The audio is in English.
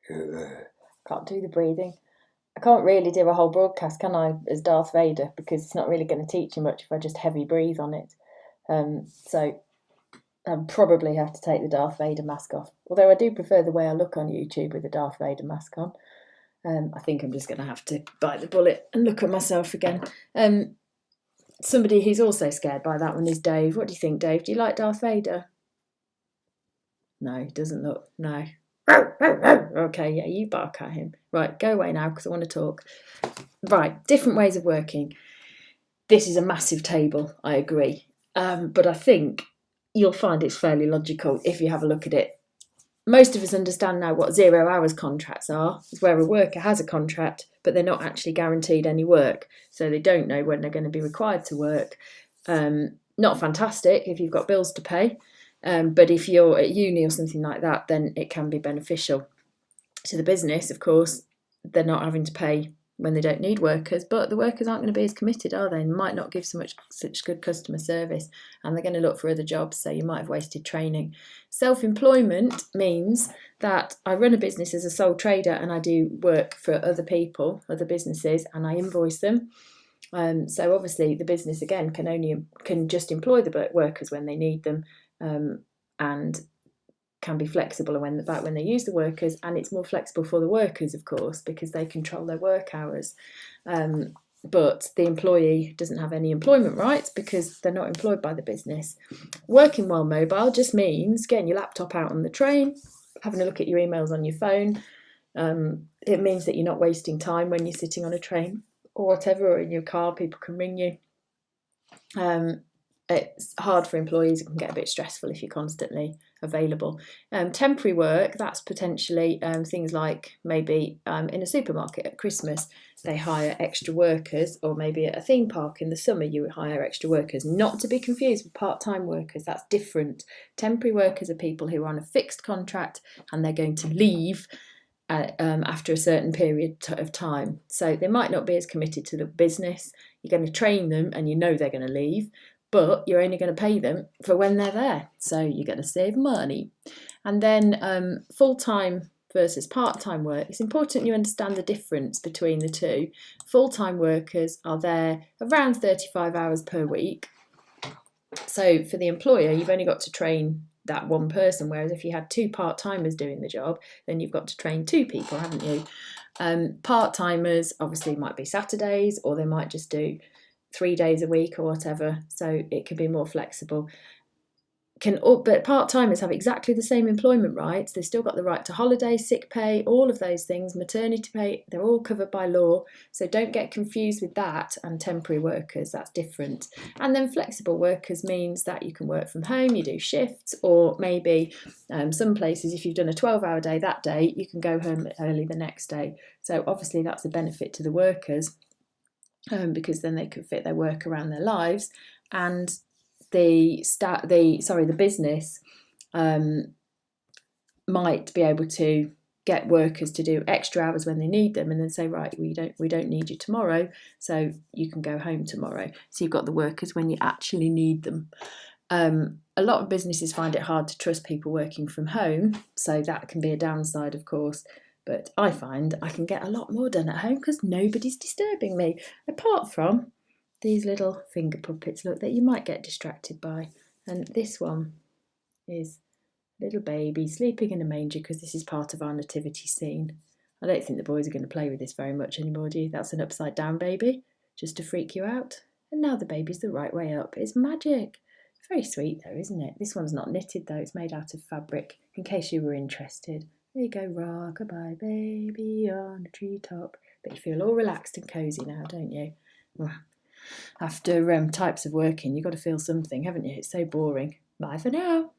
Can't do the breathing. I can't really do a whole broadcast, can I, as Darth Vader, because it's not really going to teach you much if I just heavy breathe on it. So I'd probably have to take the Darth Vader mask off. Although I do prefer the way I look on YouTube with the Darth Vader mask on. I think I'm just going to have to bite the bullet and look at myself again. Somebody who's also scared by that one is Dave. What do you think, Dave? Do you like Darth Vader? No, he doesn't look. No. Okay, yeah, you bark at him. Right, go away now because I want to talk. Right, different ways of working. This is a massive table, I agree. But I think you'll find it's fairly logical if you have a look at it. Most of us understand now what 0 hours contracts are. It's where a worker has a contract, but they're not actually guaranteed any work. So they don't know when they're going to be required to work. Not fantastic if you've got bills to pay. But if you're at uni or something like that, then it can be beneficial to the business. Of course, they're not having to pay when they don't need workers, but the workers aren't going to be as committed, are they? And might not give such good customer service, and they're going to look for other jobs, so you might have wasted training. Self-employment means that I run a business as a sole trader and I do work for other people, other businesses, and I invoice them. So obviously the business again can just employ the workers when they need them, and can be flexible about when they use the workers, and it's more flexible for the workers, of course, because they control their work hours. But the employee doesn't have any employment rights because they're not employed by the business. Working while mobile just means getting your laptop out on the train, having a look at your emails on your phone. It means that you're not wasting time when you're sitting on a train or whatever, or in your car, people can ring you. It's hard for employees. It can get a bit stressful if you're constantly available. Temporary work, that's potentially things like maybe in a supermarket at Christmas, they hire extra workers, or maybe at a theme park in the summer, you would hire extra workers, not to be confused with part-time workers. That's different. Temporary workers are people who are on a fixed contract and they're going to leave after a certain period of time. So they might not be as committed to the business. You're going to train them and you know they're going to leave, but you're only going to pay them for when they're there. So you're going to save money. And then full-time versus part-time work. It's important you understand the difference between the two. Full-time workers are there around 35 hours per week. So for the employer, you've only got to train that one person, whereas if you had 2 part-timers doing the job, then you've got to train 2 people, haven't you? Part-timers obviously might be Saturdays, or they might just do 3 days a week or whatever, so it can be more flexible. But part-timers have exactly the same employment rights. They've still got the right to holiday, sick pay, all of those things, maternity pay, they're all covered by law. So don't get confused with that and temporary workers, that's different. And then flexible workers means that you can work from home, you do shifts, or maybe some places, if you've done a 12-hour day that day, you can go home early the next day. So obviously that's a benefit to the workers, because then they can fit their work around their lives, and the business might be able to get workers to do extra hours when they need them, and then say, right, we don't need you tomorrow, so you can go home tomorrow. So you've got the workers when you actually need them. A lot of businesses find it hard to trust people working from home, so that can be a downside, of course. But I find I can get a lot more done at home because nobody's disturbing me, apart from these little finger puppets, look, that you might get distracted by. And this one is a little baby sleeping in a manger because this is part of our nativity scene. I don't think the boys are going to play with this very much anymore, do you? That's an upside down baby, just to freak you out. And now the baby's the right way up. It's magic. Very sweet though, isn't it? This one's not knitted though, it's made out of fabric, in case you were interested. There you go, rock-a-bye baby on a treetop. But you feel all relaxed and cosy now, don't you? After types of working, you've got to feel something, haven't you? It's so boring. Bye for now.